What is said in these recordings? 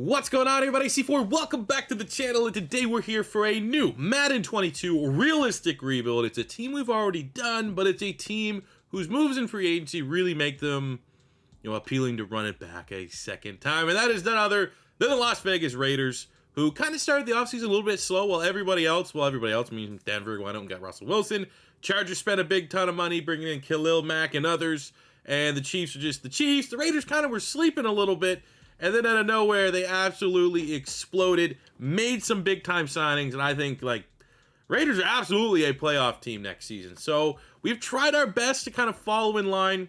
What's going on, everybody? C4, welcome back to the channel, and today we're here for a new Madden 22 realistic rebuild. It's a team we've already done, but it's a team whose moves in free agency really make them, appealing to run it back a second time, and that is none other than the Las Vegas Raiders, who kind of started the offseason a little bit slow, while everybody else means Denver went out and got Russell Wilson. Chargers spent a big ton of money bringing in Khalil Mack and others, and the Chiefs are just the Chiefs. The Raiders kind of were sleeping a little bit. And then out of nowhere, they absolutely exploded, made some big-time signings, and I think, Raiders are absolutely a playoff team next season. So we've tried our best to kind of follow in line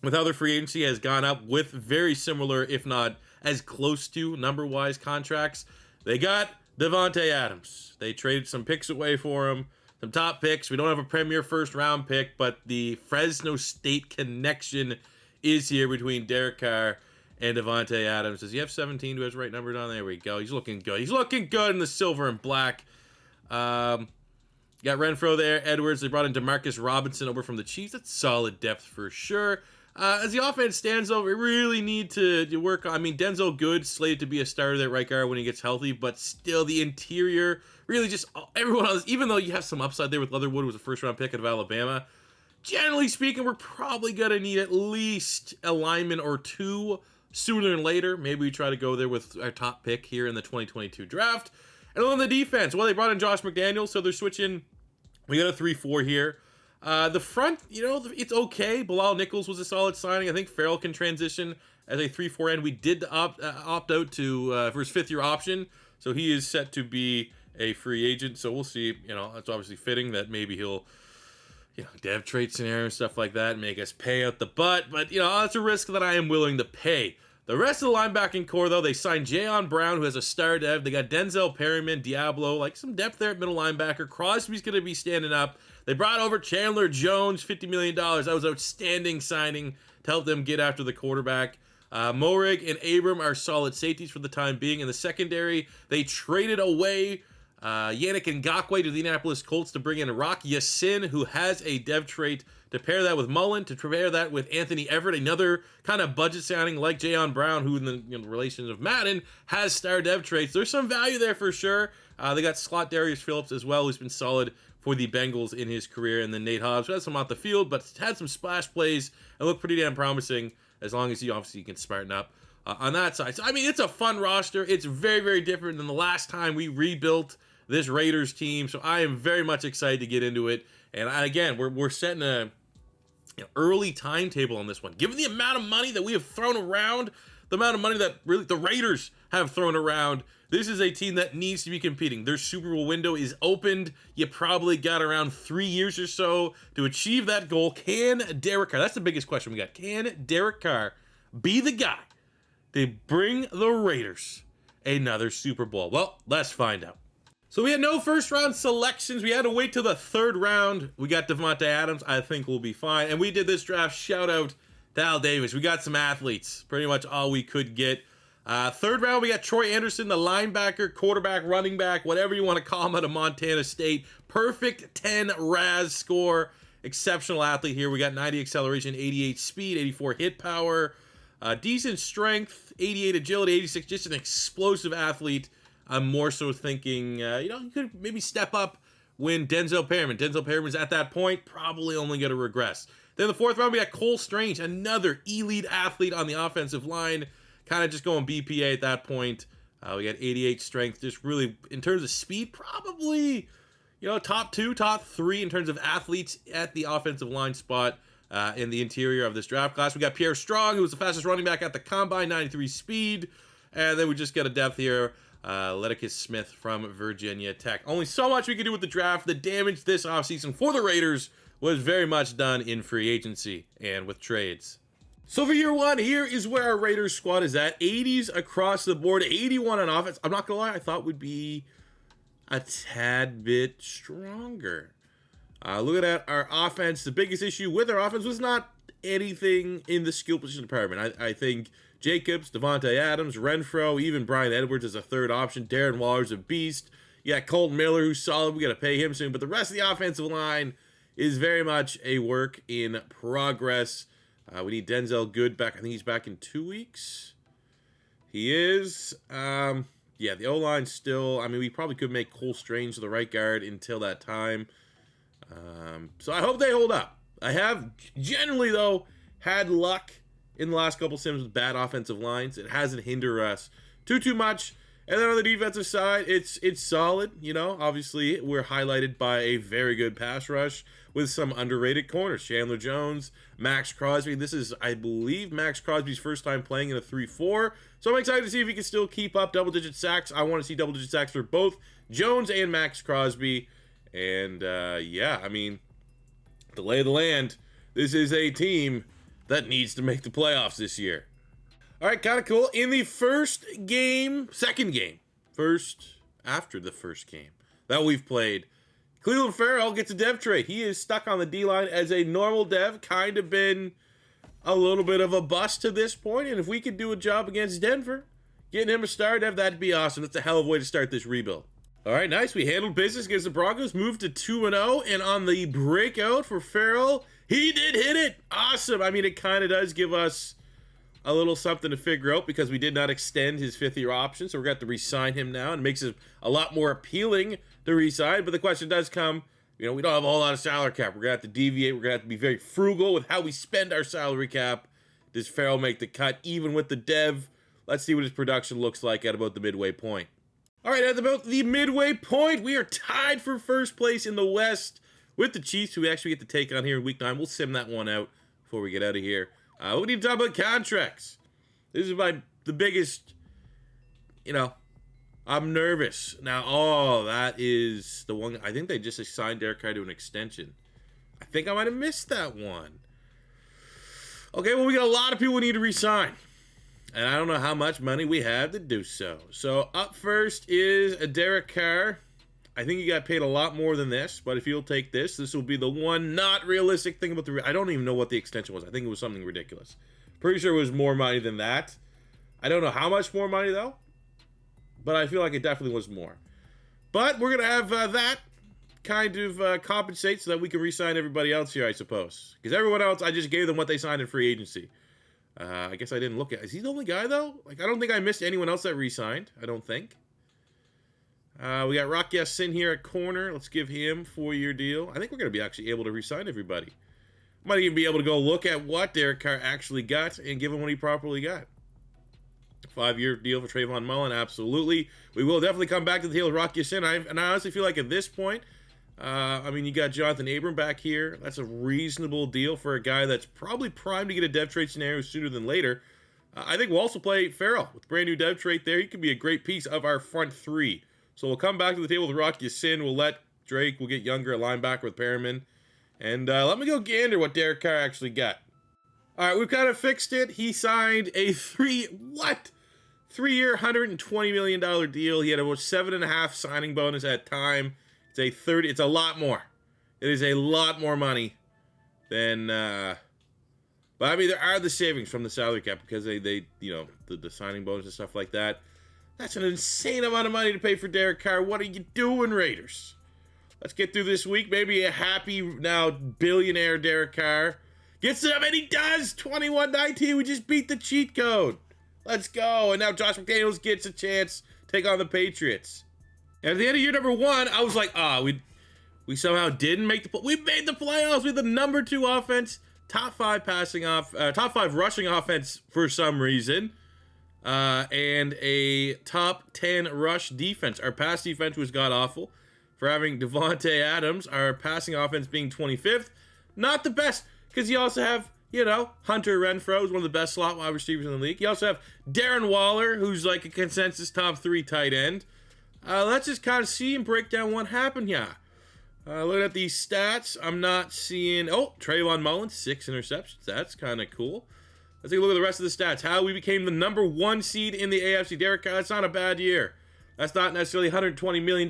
with how their free agency has gone up with very similar, if not as close to number-wise contracts. They got Davante Adams. They traded some picks away for him, some top picks. We don't have a premier first-round pick, but the Fresno State connection is here between Derek Carr and Davante Adams. Does he have 17 to his right number down? There we go. He's looking good. He's looking good in the silver and black. Got Renfro there. Edwards. They brought in Demarcus Robinson over from the Chiefs. That's solid depth for sure. As the offense stands, though, we really need to work on. Denzel Good slated to be a starter there right guard when he gets healthy, but still the interior, really just everyone else, even though you have some upside there with Leatherwood, who was a first-round pick out of Alabama, generally speaking, we're probably going to need at least a lineman or two sooner than later. Maybe we try to go there with our top pick here in the 2022 draft. And on the defense, well, they brought in Josh McDaniels, so they're switching. We got a 3-4 here. The front, it's okay. Bilal Nichols was a solid signing. I think Farrell can transition as a 3-4 end. We did opt out to for his fifth-year option, so he is set to be a free agent. So we'll see. It's obviously fitting that maybe he'll dev trade scenario and stuff like that, make us pay out the butt. But, that's a risk that I am willing to pay. The rest of the linebacking core, though, they signed Jayon Brown, who has a star dev. They got Denzel Perryman, Diablo, some depth there at middle linebacker. Crosby's going to be standing up. They brought over Chandler Jones, $50 million. That was an outstanding signing to help them get after the quarterback. Morig and Abram are solid safeties for the time being. In the secondary, they traded away Yannick Ngakoue to the Indianapolis Colts to bring in Rock Yassin, who has a dev trait, to pair that with Mullen, to pair that with Anthony Everett, another kind of budget sounding like Jayon Brown, who in the relations of Madden has star dev traits. There's some value there for sure. They got slot Darius Phillips as well, who's been solid for the Bengals in his career, and then Nate Hobbs, who has some off the field, but had some splash plays and looked pretty damn promising, as long as he obviously can smarten up on that side. So, it's a fun roster. It's very, very different than the last time we rebuilt this Raiders team, so I am very much excited to get into it. And again, we're setting a early timetable on this one. Given the amount of money that we have thrown around, the amount of money that really the Raiders have thrown around, this is a team that needs to be competing. Their Super Bowl window is opened. You probably got around 3 years or so to achieve that goal. Can Derek Carr, that's the biggest question we got, can Derek Carr be the guy to bring the Raiders another Super Bowl? Well, let's find out. So we had no first-round selections. We had to wait till the third round. We got Davante Adams. I think we'll be fine. And we did this draft. Shout-out to Al Davis. We got some athletes. Pretty much all we could get. Third round, we got Troy Anderson, the linebacker, quarterback, running back, whatever you want to call him, out of Montana State. Perfect 10 RAS score. Exceptional athlete here. We got 90 acceleration, 88 speed, 84 hit power, decent strength, 88 agility, 86. Just an explosive athlete. I'm more so thinking, you could maybe step up when Denzel Perryman's at that point, probably only going to regress. Then the fourth round, we got Cole Strange, another elite athlete on the offensive line, kind of just going BPA at that point. We got 88 strength, just really, in terms of speed, probably, top 2, top 3 in terms of athletes at the offensive line spot in the interior of this draft class. We got Pierre Strong, who was the fastest running back at the combine, 93 speed. And then we just got a depth here. Leticus Smith from Virginia Tech. Only so much we could do with the draft. The damage this offseason for the Raiders was very much done in free agency and with trades. So for year one, here is where our Raiders squad is at. 80s across the board, 81 on offense. I'm not going to lie, I thought would be a tad bit stronger. Looking at our offense, the biggest issue with our offense was not anything in the skill position department. I think Jacobs, Davante Adams, Renfro, even Brian Edwards as a third option. Darren Waller's a beast. You got Colton Miller, who's solid. We got to pay him soon. But the rest of the offensive line is very much a work in progress. We need Denzel Good back. I think he's back in 2 weeks. He is. Yeah, the O-line still, I mean, we probably could make Cole Strange the right guard until that time. So I hope they hold up. I have generally, though, had luck in the last couple sims with bad offensive lines. It hasn't hindered us too much. And then on the defensive side, it's solid. You know, obviously we're highlighted by a very good pass rush with some underrated corners. Chandler Jones, Max Crosby. This is, I believe, Max Crosby's first time playing in a 3-4. So I'm excited to see if he can still keep up double-digit sacks. I want to see double-digit sacks for both Jones and Max Crosby. And, yeah, I mean, the lay of the land, this is a team that needs to make the playoffs this year. All right, kind of cool. In the second game after the first game that we've played, Clelin Ferrell gets a dev trade. He is stuck on the D-line as a normal dev, kind of been a little bit of a bust to this point, and if we could do a job against Denver, getting him a star dev, that'd be awesome. That's a hell of a way to start this rebuild. All right, nice. We handled business against the Broncos, moved to 2-0, and on the breakout for Ferrell, he did hit it. Awesome. I mean, it kind of does give us a little something to figure out because we did not extend his 5th-year option, so we're going to have to re-sign him now, and it makes it a lot more appealing to re-sign. But the question does come, you know, we don't have a whole lot of salary cap. We're going to have to deviate. We're going to have to be very frugal with how we spend our salary cap. Does Ferrell make the cut even with the dev? Let's see what his production looks like at about the midway point. All right, at about the midway point, we are tied for first place in the West with the Chiefs, who we actually get to take on here in Week 9. We'll sim that one out before we get out of here. We need to talk about contracts. This is the biggest, you know, I'm nervous. Now, that is the one. I think they just assigned Derek Carr to an extension. I think I might have missed that one. Okay, well, we got a lot of people we need to re-sign. And I don't know how much money we have to do so. So up first is a Derek Carr. I think he got paid a lot more than this, but if you'll take this will be the one not realistic thing about I don't even know what the extension was. I think it was something ridiculous. Pretty sure it was more money than that. I don't know how much more money, though, but I feel like it definitely was more. But we're going to have that kind of compensate so that we can re-sign everybody else here, I suppose. Because everyone else, I just gave them what they signed in free agency. I guess I didn't look at. Is he the only guy, though? Like, I don't think I missed anyone else that re-signed. I don't think. We got Rock Sin here at corner. Let's give him 4-year deal. I think we're going to be actually able to re-sign everybody. Might even be able to go look at what Derek Carr actually got and give him what he properly got. 5-year deal for Trayvon Mullen, absolutely. We will definitely come back to the deal with Rock Sin. And I honestly feel like at this point, I mean, you got Jonathan Abram back here. That's a reasonable deal for a guy that's probably primed to get a dev trade scenario sooner than later. I think we'll also play Ferrell with brand new dev trade there. He could be a great piece of our front 3. So we'll come back to the table with Rock Sin. We'll let Drake, we'll get younger at linebacker with Perriman. And let me go gander what Derek Carr actually got. All right, we've kind of fixed it. He signed a 3-year, $120 million deal. He had about 7.5 signing bonus at time. It's a lot more. It is a lot more money than, but I mean, there are the savings from the salary cap because they you know, the signing bonus and stuff like that. That's an insane amount of money to pay for Derek Carr. What are you doing, Raiders? Let's get through this week. Maybe a happy, now billionaire Derek Carr gets it up, and he does. 21-19. We just beat the cheat code. Let's go. And now Josh McDaniels gets a chance to take on the Patriots. And at the end of year number 1, I was like, we somehow didn't make we made the playoffs. We had the number 2 offense, top 5 rushing offense for some reason. And a top 10 rush defense. Our pass defense was god-awful for having Davante Adams, our passing offense being 25th. Not the best, because you also have, you know, Hunter Renfrow, who's one of the best slot wide receivers in the league. You also have Darren Waller, who's like a consensus top 3 tight end. Let's just kind of see and break down what happened here. Looking at these stats, I'm not seeing... Oh, Trayvon Mullen, 6 interceptions. That's kind of cool. Let's take a look at the rest of the stats. How we became the number 1 seed in the AFC. Derek Carr, that's not a bad year. That's not necessarily $120 million,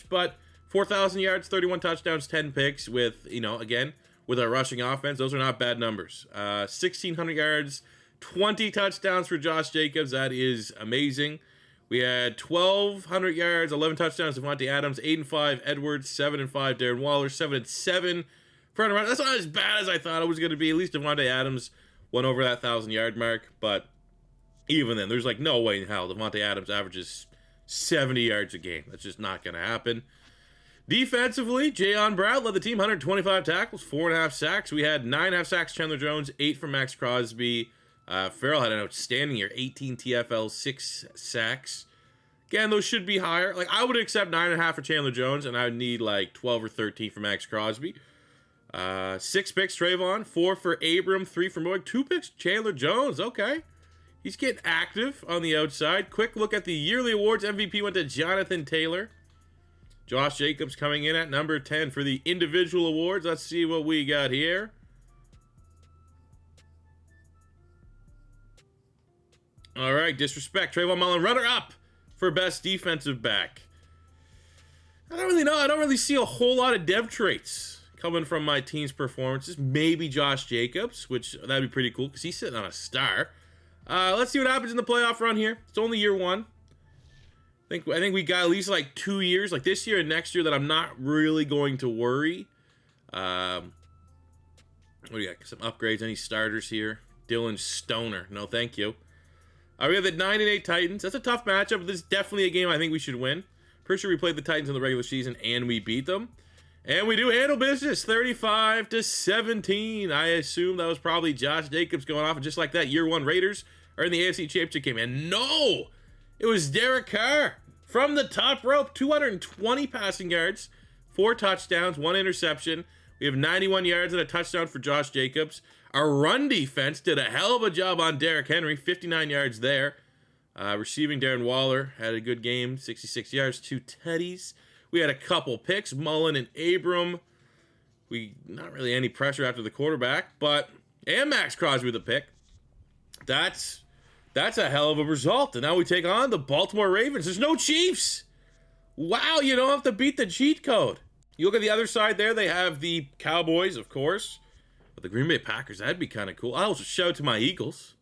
but 4,000 yards, 31 touchdowns, 10 picks with, you know, again, with our rushing offense. Those are not bad numbers. 1,600 yards, 20 touchdowns for Josh Jacobs. That is amazing. We had 1,200 yards, 11 touchdowns, Davante Adams, 8-5, Edwards, 7-5, Darren Waller, 7-7. That's not as bad as I thought it was going to be. At least Davante Adams went over that 1,000-yard mark, but Even then, there's like no way in hell Davante Adams averages 70 yards a game. That's just not going to happen. Defensively, Jayon Brown led the team, 125 tackles, 4.5 sacks. We had 9.5 sacks, Chandler Jones, 8 from Max Crosby. Farrell had an outstanding year, 18 TFL, 6 sacks. Again, those should be higher. Like, I would accept 9.5 for Chandler Jones, and I would need like 12 or 13 for Max Crosby. 6 picks, Trayvon, 4 for Abram, 3 for Moig, 2 picks, Chandler Jones. Okay. He's getting active on the outside. Quick look at the yearly awards. MVP went to Jonathan Taylor. Josh Jacobs coming in at number 10 for the individual awards. Let's see what we got here. All right, disrespect. Trayvon Mullen, runner up for best defensive back. I don't really know. I don't really see a whole lot of dev traits coming from my team's performances. Maybe Josh Jacobs, which that'd be pretty cool because he's sitting on a star. Let's see what happens in the playoff run here. It's only year 1. I think we got at least like 2 years, like this year and next year, that I'm not really going to worry. What do you got? Some upgrades. Any starters here? Dylan Stoner. No, thank you. We have the 9-8 Titans. That's a tough matchup, but this is definitely a game I think we should win. Pretty sure we played the Titans in the regular season and we beat them. And we do handle business, 35-17. I assume that was probably Josh Jacobs going off, and just like that, year 1 Raiders are in the AFC Championship game. And no! It was Derek Carr from the top rope, 220 passing yards, 4 touchdowns, 1 interception. We have 91 yards and a touchdown for Josh Jacobs. Our run defense did a hell of a job on Derrick Henry, 59 yards there. Receiving, Darren Waller had a good game, 66 yards, 2 tutties. We had a couple picks, Mullen and Abram. Not really any pressure after the quarterback, and Max Crosby with a pick. That's a hell of a result. And now we take on the Baltimore Ravens. There's no Chiefs. Wow, you don't have to beat the cheat code. You look at the other side there, they have the Cowboys, of course. But the Green Bay Packers, that'd be kind of cool. I also shout out to my Eagles.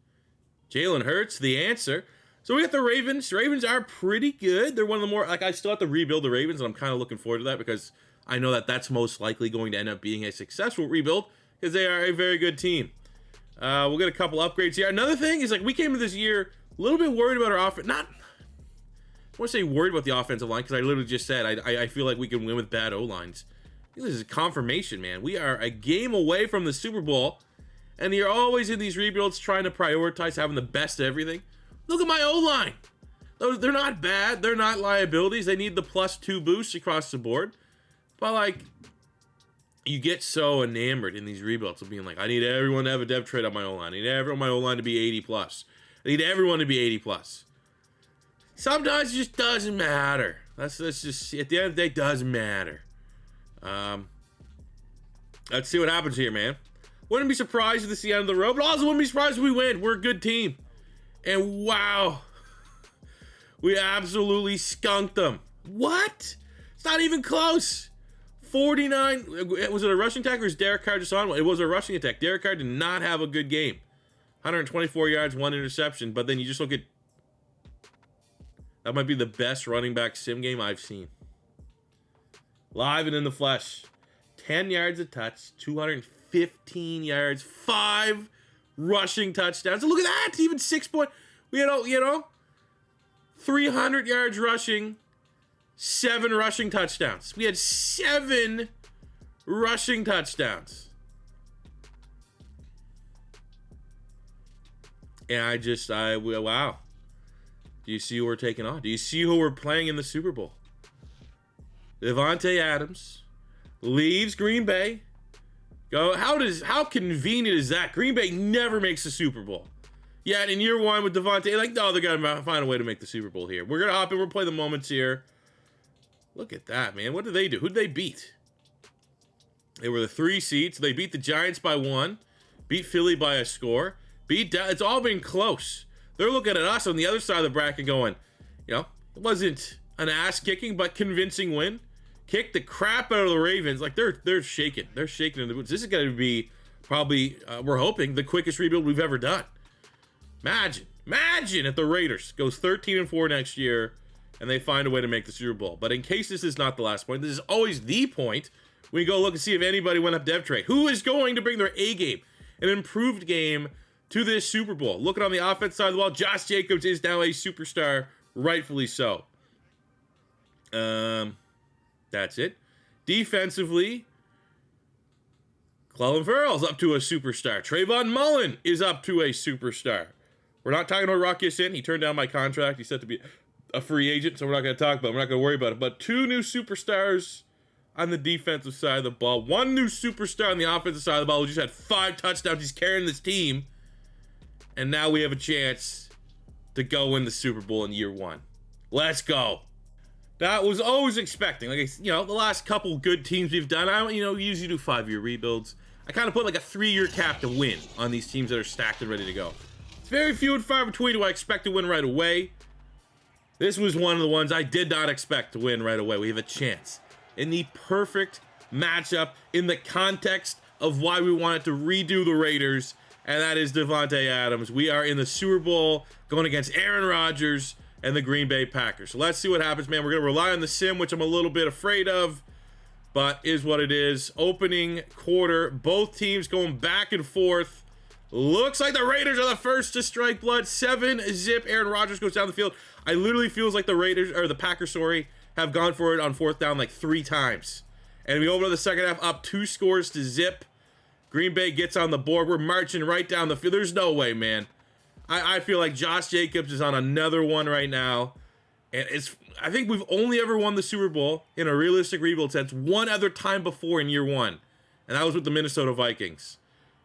Jalen Hurts, the answer. So we got the Ravens. The Ravens are pretty good. They're one of the more, I still have to rebuild the Ravens, and I'm kind of looking forward to that because I know that that's most likely going to end up being a successful rebuild because they are a very good team. We'll get a couple upgrades here. Another thing is, we came into this year a little bit worried about our offense. I don't want to say worried about the offensive line because I literally just said I feel like we can win with bad O-lines. This is a confirmation, man. We are a game away from the Super Bowl, and you're always in these rebuilds trying to prioritize having the best of everything. Look at my O-line. They're not bad. They're not liabilities. They need the +2 boost across the board. But, you get so enamored in these rebuilds of being I need everyone to have a dev trade on my O-line. I need everyone on my O-line to be 80+. I need everyone to be 80+. Sometimes it just doesn't matter. That's just, at the end of the day, doesn't matter. Let's see what happens here, man. Wouldn't be surprised if this is the end of the road, but also wouldn't be surprised if we win. We're a good team. And wow, we absolutely skunked them. What? It's not even close. 49. Was it a rushing attack or is Derek Carr just on one? It was a rushing attack. Derek Carr did not have a good game. 124 yards, 1 interception. But then you just look at, that might be the best running back sim game I've seen. Live and in the flesh. 10 yards a touch, 215 yards, 5 rushing touchdowns. And look at that, even 6 point. We had, 300 yards rushing, 7 rushing touchdowns. We had 7 rushing touchdowns. And wow. Do you see who we're taking on? Do you see who we're playing in the Super Bowl? Davante Adams leaves Green Bay. How convenient is that? Green Bay never makes the Super Bowl. Yet in year 1 with Davante, they're gonna find a way to make the Super Bowl here. We're gonna hop in, we'll play the moments here. Look at that, man. What did they do? Who'd they beat? They were the 3 seeds. They beat the Giants by 1, beat Philly by a score, it's all been close. They're looking at us on the other side of the bracket going, it wasn't an ass kicking, but convincing win. Kicked the crap out of the Ravens. They're shaking. They're shaking in the boots. This is going to be probably, we're hoping, the quickest rebuild we've ever done. Imagine if the Raiders goes 13-4 next year and they find a way to make the Super Bowl. But in case this is not the last point, this is always the point. We go look and see if anybody went up dev trade. Who is going to bring their A game, an improved game, to this Super Bowl. Looking on the offense side of the ball, Josh Jacobs is now a superstar, rightfully so. That's it. Defensively, Clelin Ferrell's up to a superstar. Trayvon Mullen is up to a superstar. We're not talking about Rock Ya-Sin. He turned down my contract. He's set to be a free agent, so we're not going to talk about it. We're not going to worry about it. But 2 new superstars on the defensive side of the ball. 1 new superstar on the offensive side of the ball who just had 5 touchdowns. He's carrying this team. And now we have a chance to go win the Super Bowl in year 1. Let's go. That was always expecting. Like, the last couple good teams we've done, we usually do 5-year rebuilds. I kind of put like a 3-year cap to win on these teams that are stacked and ready to go. It's very few and far between do I expect to win right away. This was one of the ones I did not expect to win right away. We have a chance. In the perfect matchup, in the context of why we wanted to redo the Raiders, and that is Davante Adams. We are in the Super Bowl going against Aaron Rodgers and the Green Bay Packers. So let's see what happens, man. We're going to rely on the sim, which I'm a little bit afraid of, but is what it is. Opening quarter, both teams going back and forth. Looks like the Raiders are the first to strike blood. 7-zip. Aaron Rodgers goes down the field. I literally feels like the Packers, have gone for it on 4th down like 3 times. And we open up the second half up 2 scores to zip. Green Bay gets on the board. We're marching right down the field. There's no way, man. I feel like Josh Jacobs is on another one right now. And I think we've only ever won the Super Bowl in a realistic rebuild sense one other time before in year 1. And that was with the Minnesota Vikings.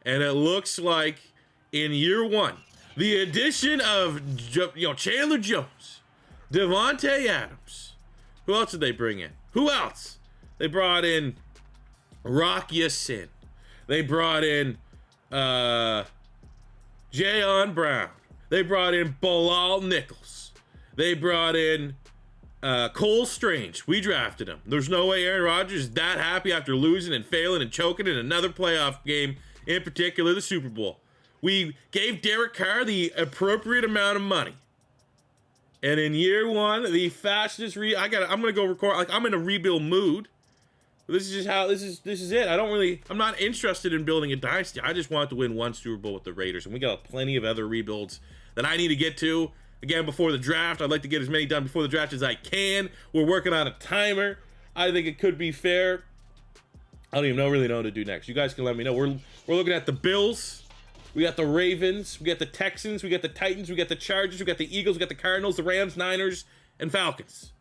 And it looks like in year 1, the addition of Chandler Jones, Davante Adams. Who else did they bring in? Who else? They brought in Rock Ya-Sin. They brought in Jayon Brown. They brought in Bilal Nichols. They brought in Cole Strange. We drafted him. There's no way Aaron Rodgers is that happy after losing and failing and choking in another playoff game, in particular the Super Bowl. We gave Derek Carr the appropriate amount of money. And in year 1, the fastest I'm gonna go record. Like, I'm in a rebuild mood. This is just how this is it. I'm not interested in building a dynasty. I just want to win 1 Super Bowl with the Raiders, and we got plenty of other rebuilds that I need to get to. Again, before the draft, I'd like to get as many done before the draft as I can. We're working on a timer. I think it could be fair. I don't even really know what to do next. You guys can let me know. We're looking at the Bills. We got the Ravens. We got the Texans. We got the Titans. We got the Chargers. We got the Eagles. We got the Cardinals, the Rams, Niners, and Falcons.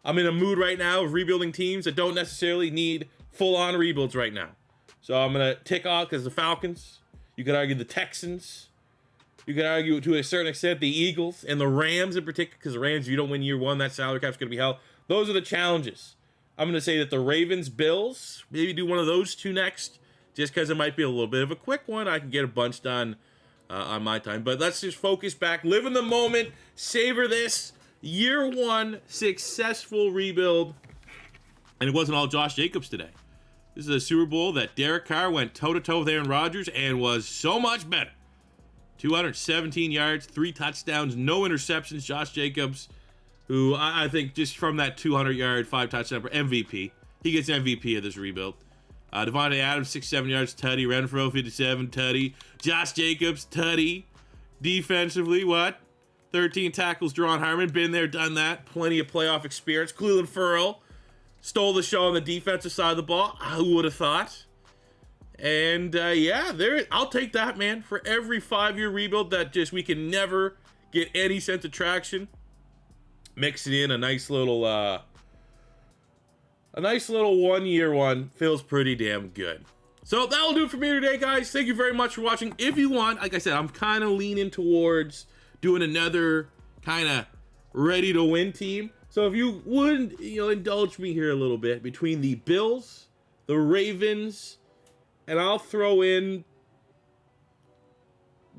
I'm in a mood right now of rebuilding teams that don't necessarily need full-on rebuilds right now. So I'm going to tick off because the Falcons. You could argue the Texans. You could argue to a certain extent the Eagles and the Rams in particular, because the Rams, if you don't win year 1, that salary cap's going to be hell. Those are the challenges. I'm going to say that the Ravens, Bills, maybe do one of those 2 next, just because it might be a little bit of a quick one. I can get a bunch done on my time. But let's just focus back, live in the moment, savor this. Year 1 successful rebuild. And it wasn't all Josh Jacobs today. This is a Super Bowl that Derek Carr went toe-to-toe with Aaron Rodgers and was so much better. 217 yards, 3 touchdowns, no interceptions. Josh Jacobs, who I think just from that 200-yard, 5-touchdown MVP, he gets MVP of this rebuild. Davante Adams, 67 yards, tutty. Renfro, 57, tutty. Josh Jacobs, tutty. Defensively, what? 13 tackles, Deron Harmon. Been there, done that. Plenty of playoff experience. Clelin Ferrell stole the show on the defensive side of the ball. Who would have thought? And, I'll take that, man. For every 5-year rebuild that just we can never get any sense of traction. Mixing in a nice little 1-year one feels pretty damn good. So that'll do it for me today, guys. Thank you very much for watching. If you want, like I said, I'm kind of leaning towards doing another kind of ready to win team. So if you would, indulge me here a little bit between the Bills, the Ravens, and I'll throw in,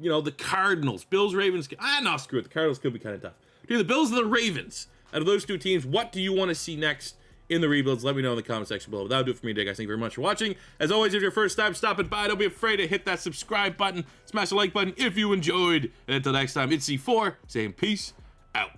the Cardinals. Bills, Ravens. No, screw it. The Cardinals could be kind of tough. Between the Bills and the Ravens, out of those 2 teams, what do you want to see next in the rebuilds? Let me know in the comment section below. But that'll do it for me today, guys. Thank you very much for watching. As always, if you're your first time stopping by, don't be afraid to hit that subscribe button, smash the like button if you enjoyed. And until next time, it's C4 saying peace out.